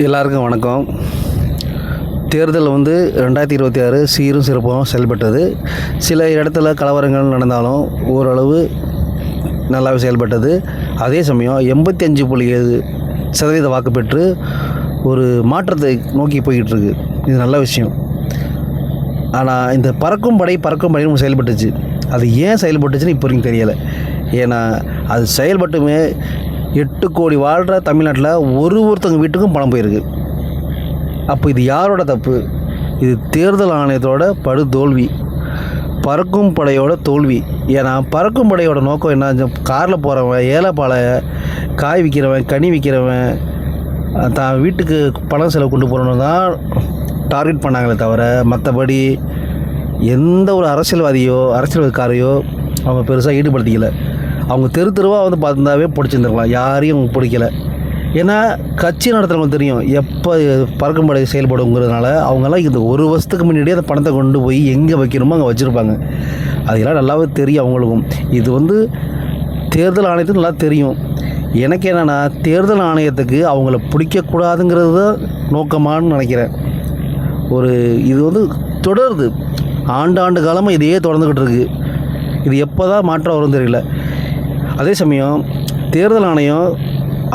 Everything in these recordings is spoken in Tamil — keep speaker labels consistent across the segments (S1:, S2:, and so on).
S1: எல்லாருக்கும் வணக்கம். தேர்தல் 2026 சீரும் சிறப்பாகவும் செயல்பட்டது. சில இடத்துல கலவரங்கள் நடந்தாலும் ஓரளவு நல்லாவே செயல்பட்டது. அதே சமயம் 85.7% வாக்கு பெற்று ஒரு மாற்றத்தை நோக்கி போய்கிட்டுருக்கு. இது நல்ல விஷயம். ஆனால் இந்த பறக்கும் படைன்னு செயல்பட்டுச்சு. அது ஏன் செயல்பட்டுச்சுன்னு இப்போ வரைக்கும் தெரியலை. ஏன்னா அது செயல்பட்டுமே 8 கோடி வாழ்கிற தமிழ்நாட்டில் ஒருத்தங்க வீட்டுக்கும் பணம் போயிருக்கு. அப்போ இது யாரோட தப்பு? இது தேர்தல் ஆணையத்தோட படுதோல்வி, பறக்கும் படையோட தோல்வி. ஏன்னா பறக்கும் படையோட நோக்கம் என்ன? காரில் போகிறவன், ஏழைப்பாலை, காய் விற்கிறவன், கனி விற்கிறவன், தான் வீட்டுக்கு பணம் செலவு கொண்டு போகிறவங்க தான் டார்கெட் பண்ணாங்களே தவிர மற்றபடி எந்த ஒரு அரசியல்வாதிக்காரையோ அவங்க பெருசாக ஈடுபடுத்திக்கலை. அவங்க தெருவாக பார்த்துருந்தாவே பிடிச்சிருந்துருக்கலாம். யாரையும் அவங்க பிடிக்கலை. ஏன்னா கட்சி நடத்துகிறவங்களுக்கு தெரியும் எப்போ பறக்கும் படை செயல்படுங்கிறதுனால அவங்கெல்லாம் இந்த ஒரு வருஷத்துக்கு முன்னாடியே அந்த பணத்தை கொண்டு போய் எங்கே வைக்கணுமோ அங்கே வச்சுருப்பாங்க. அதெல்லாம் நல்லாவே தெரியும் அவங்களுக்கும். இது தேர்தல் ஆணையத்துக்கு நல்லா தெரியும். எனக்கு என்னென்னா, தேர்தல் ஆணையத்துக்கு அவங்கள பிடிக்கக்கூடாதுங்கிறது தான் நோக்கமானு நினைக்கிறேன். இது தொடருது. ஆண்டு காலமாக இதையே தொடர்ந்துக்கிட்டு இருக்குது. இது எப்போ தான் மாற்றம் வரும் தெரியல. அதே சமயம் தேர்தல் ஆணையம்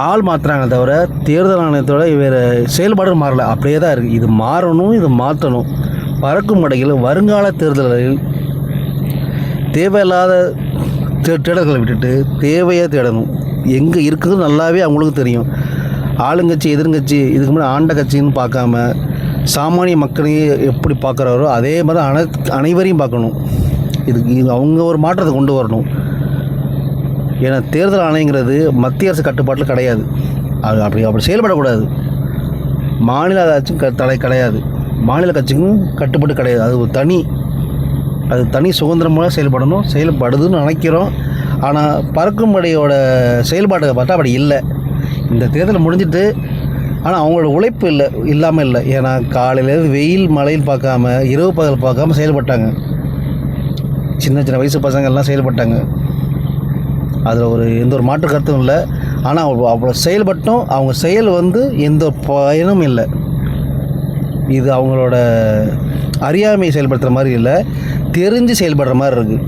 S1: ஆள் மாற்றுறாங்க தவிர தேர்தல் ஆணையத்தோட வேறு செயல்பாடு மாறலை. அப்படியே தான் இருக்குது. இது மாறணும், இது மாற்றணும். பறக்கும் படையில் வருங்கால தேர்தல்களில் தேவையில்லாத தேடல்களை விட்டுட்டு தேவையாக தேடணும். எங்கே இருக்குது நல்லாவே அவங்களுக்கு தெரியும். ஆளுங்கட்சி எதிர்கட்சி இதுக்கு முன்னாடி ஆண்ட கட்சின்னு பார்க்காம சாமானிய மக்களையும் எப்படி பார்க்குறாரோ அதே மாதிரி அனைவரையும் பார்க்கணும். இதுக்கு அவங்க ஒரு மாற்றத்தை கொண்டு வரணும். ஏன்னா தேர்தல் ஆணையங்கிறது மத்திய அரசு கட்டுப்பாட்டில் கிடையாது. அப்படி செயல்படக்கூடாது. மாநில கட்சியும் தடை கிடையாது, மாநில கட்சிக்கும் கட்டுப்பாடு கிடையாது. அது தனி சுதந்திரமாக செயல்படுதுன்னு நினைக்கிறோம். ஆனால் பறக்கும் படையோட செயல்பாட்டை பார்த்தா அப்படி இல்லை. இந்த தேர்தல் முடிஞ்சிட்டு ஆனால் அவங்களோட உழைப்பு இல்லாமல் இல்லை. ஏன்னா காலையிலேருந்து வெயில் மழையில் பார்க்காம இரவு பகல் பார்க்காம செயல்பட்டாங்க. சின்ன வயசு பசங்கள்லாம் செயல்பட்டாங்க. அதில் எந்த ஒரு மாற்று கருத்தும் இல்லை. ஆனால் அவ்வளோ செயல்பட்டும் அவங்க செயல் எந்த பயனும் இல்லை. இது அவங்களோட அறியாமையை செயல்படுத்துகிற மாதிரி இல்லை, தெரிஞ்சு செயல்படுற மாதிரி இருக்குது.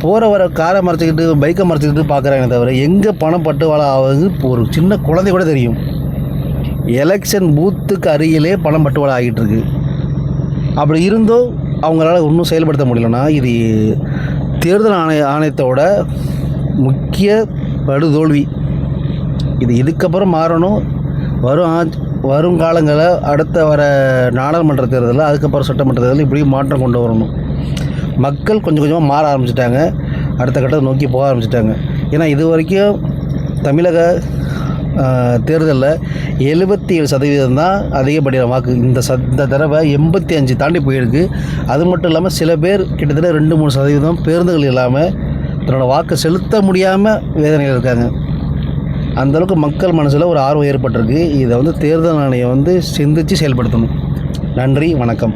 S1: போகிற வர காரை மறைச்சிக்கிட்டு பைக்கை மறைச்சிக்கிட்டு பார்க்குறாங்க தவிர எங்கே பணம் பட்டுவாளா ஆகுது ஒரு சின்ன குழந்தை கூட தெரியும். எலெக்ஷன் பூத்துக்கு அருகிலே பணம் பட்டுவாளா ஆகிட்டு இருக்கு. அப்படி இருந்தும் அவங்களால இன்னும் செயல்படுத்த முடியலன்னா இது தேர்தல் ஆணையத்தோட முக்கிய படுதோல்வி. இதுக்கப்புறம் மாறணும். வருங்காலங்களில் அடுத்த வர நாடாளுமன்ற தேர்தலில், அதுக்கப்புறம் சட்டமன்ற தேர்தலில் இப்படி மாற்றம் கொண்டு வரணும். மக்கள் கொஞ்சம் கொஞ்சமாக மாற ஆரம்பிச்சிட்டாங்க. அடுத்த கட்டத்தை நோக்கி போக ஆரம்பிச்சிட்டாங்க. ஏன்னா இது வரைக்கும் தமிழக தேர்தலில் 77% தான் அதிகப்படியான வாக்கு. இந்த தடவை 85 தாண்டி போயிருக்கு. அது மட்டும் இல்லாமல் சில பேர் கிட்டத்தட்ட 2-3% பேருந்துகள் இல்லாமல் தன்னோட வாக்கு செலுத்த முடியாமல் வேதனையில் இருக்காங்க. அந்தளவுக்கு மக்கள் மனசில் ஒரு ஆர்வம் ஏற்பட்டிருக்கு. இதை தேர்தல் ஆணையம் சிந்தித்து செயல்படுத்தணும். நன்றி, வணக்கம்.